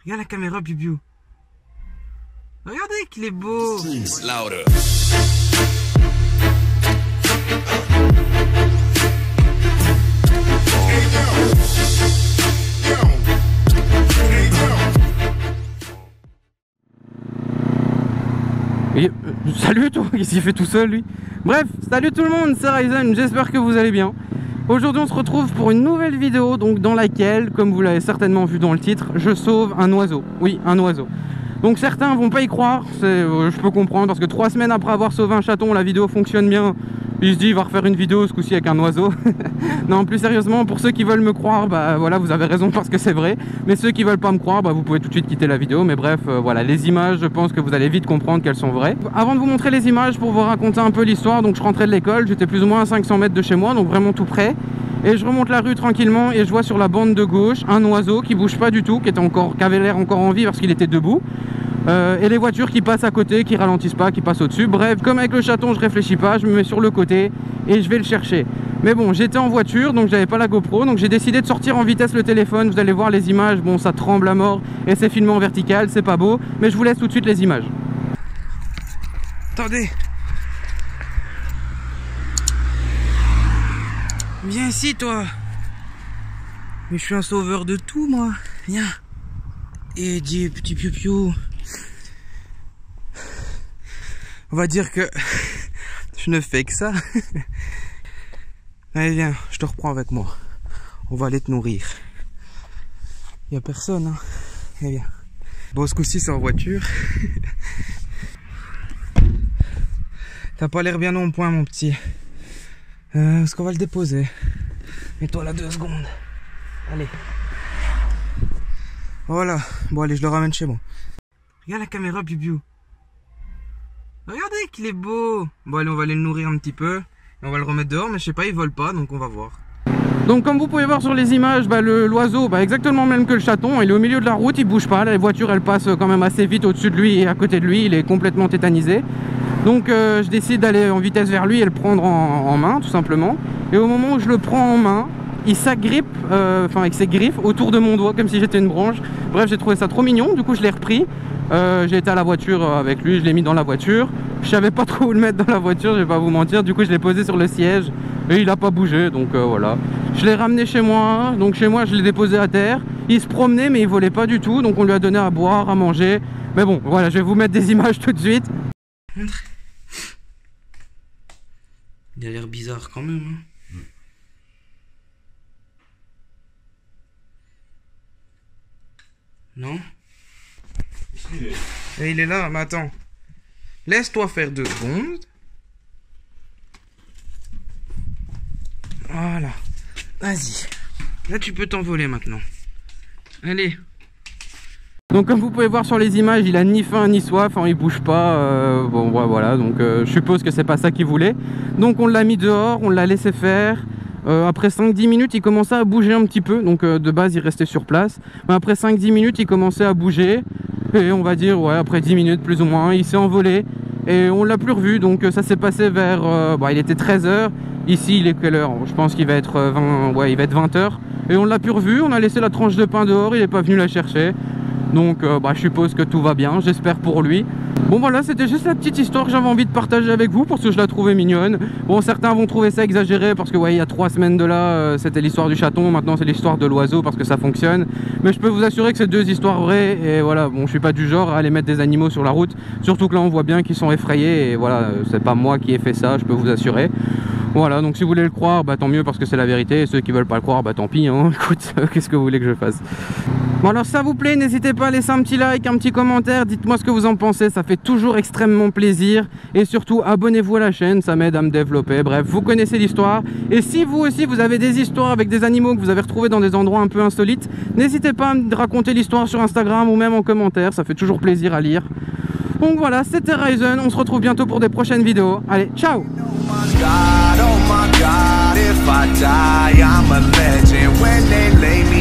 Regarde la caméra, Bibiou. Regardez qu'il est beau. Et, salut toi, qu'est-ce qu'il fait tout seul lui? Bref, salut tout le monde, c'est Ryzen, j'espère que vous allez bien. Aujourd'hui on se retrouve pour une nouvelle vidéo donc dans laquelle, comme vous l'avez certainement vu dans le titre, je sauve un oiseau. Oui, un oiseau. Donc certains vont pas y croire, je peux comprendre, parce que 3 semaines après avoir sauvé un chaton, la vidéo fonctionne bien. Il se dit il va refaire une vidéo ce coup-ci avec un oiseau. Non, plus sérieusement, pour ceux qui veulent me croire, bah voilà, vous avez raison parce que c'est vrai. Mais ceux qui veulent pas me croire, bah vous pouvez tout de suite quitter la vidéo. Mais bref, voilà, les images, je pense que vous allez vite comprendre qu'elles sont vraies. Avant de vous montrer les images, pour vous raconter un peu l'histoire, donc je rentrais de l'école, j'étais plus ou moins à 500 mètres de chez moi, donc vraiment tout près. Et je remonte la rue tranquillement et je vois sur la bande de gauche un oiseau qui bouge pas du tout, qui avait l'air encore en vie parce qu'il était debout. Et les voitures qui passent à côté, qui ralentissent pas, qui passent au-dessus. Bref, comme avec le chaton, je réfléchis pas, je me mets sur le côté et je vais le chercher. Mais bon, j'étais en voiture, donc j'avais pas la GoPro, donc j'ai décidé de sortir en vitesse le téléphone. Vous allez voir les images, bon ça tremble à mort et c'est filmé en vertical, c'est pas beau, mais je vous laisse tout de suite les images. Attendez. Viens ici toi. Mais je suis un sauveur de tout moi. Viens. Et dis petit piou-piou. On va dire que je ne fais que ça. Allez viens, je te reprends avec moi. On va aller te nourrir. Y a personne hein. Allez viens. Bon ce coup-ci c'est en voiture. T'as pas l'air bien en point mon petit. Est-ce qu'on va le déposer? Mets-toi là 2 secondes. Allez. Voilà. Bon allez, je le ramène chez moi. Regarde la caméra, Bibiou. Regardez qu'il est beau. Bon allez, on va aller le nourrir un petit peu. Et on va le remettre dehors, mais je sais pas, il vole pas, donc on va voir. Donc comme vous pouvez voir sur les images, bah, l'oiseau, exactement même que le chaton, il est au milieu de la route, il bouge pas. Là, les voitures elles passent quand même assez vite au-dessus de lui et à côté de lui, il est complètement tétanisé. Donc je décide d'aller en vitesse vers lui et le prendre en main tout simplement. Et au moment où je le prends en main, il s'agrippe, avec ses griffes autour de mon doigt comme si j'étais une branche. Bref, j'ai trouvé ça trop mignon, du coup je l'ai repris. J'ai été à la voiture avec lui, je l'ai mis dans la voiture. Je savais pas trop où le mettre dans la voiture, je vais pas vous mentir. Du coup je l'ai posé sur le siège et il a pas bougé, donc voilà. Je l'ai ramené chez moi, donc chez moi je l'ai déposé à terre. Il se promenait mais il volait pas du tout, donc on lui a donné à boire, à manger. Mais bon, voilà, je vais vous mettre des images tout de suite. Il a l'air bizarre quand même hein. Non? Et il est là, mais attends. Laisse-toi faire 2 secondes. Voilà. Vas-y. Là, tu peux t'envoler maintenant. Allez. Donc comme vous pouvez voir sur les images, il a ni faim ni soif, il bouge pas, bon voilà, donc je suppose que c'est pas ça qu'il voulait. Donc on l'a mis dehors, on l'a laissé faire. Après 5-10 minutes il commençait à bouger un petit peu, donc de base il restait sur place. Mais après 5-10 minutes il commençait à bouger, et on va dire ouais après 10 minutes plus ou moins, il s'est envolé. Et on l'a plus revu, donc ça s'est passé vers, il était 13 h, ici il est quelle heure? Je pense qu'il va être 20 h. Et on l'a plus revu, on a laissé la tranche de pain dehors, il est pas venu la chercher. Donc je suppose que tout va bien, j'espère pour lui. Bon voilà, c'était juste la petite histoire que j'avais envie de partager avec vous parce que je la trouvais mignonne. Bon, certains vont trouver ça exagéré parce que ouais, il y a 3 semaines de là, c'était l'histoire du chaton, maintenant c'est l'histoire de l'oiseau parce que ça fonctionne. Mais je peux vous assurer que c'est 2 histoires vraies et voilà, bon, je suis pas du genre à aller mettre des animaux sur la route. Surtout que là on voit bien qu'ils sont effrayés et voilà, c'est pas moi qui ai fait ça, je peux vous assurer. Voilà, donc si vous voulez le croire, tant mieux parce que c'est la vérité. Et ceux qui veulent pas le croire, tant pis, hein. Écoute, qu'est-ce que vous voulez que je fasse? Bon alors, si ça vous plaît, n'hésitez pas à laisser un petit like, un petit commentaire. Dites-moi ce que vous en pensez, ça fait toujours extrêmement plaisir. Et surtout, abonnez-vous à la chaîne, ça m'aide à me développer. Bref, vous connaissez l'histoire. Et si vous aussi, vous avez des histoires avec des animaux que vous avez retrouvés dans des endroits un peu insolites, n'hésitez pas à me raconter l'histoire sur Instagram ou même en commentaire, ça fait toujours plaisir à lire. Donc voilà, c'était Ryzen, on se retrouve bientôt pour des prochaines vidéos. Allez, ciao! Oh my God, if I die, I'm a legend. When they lay me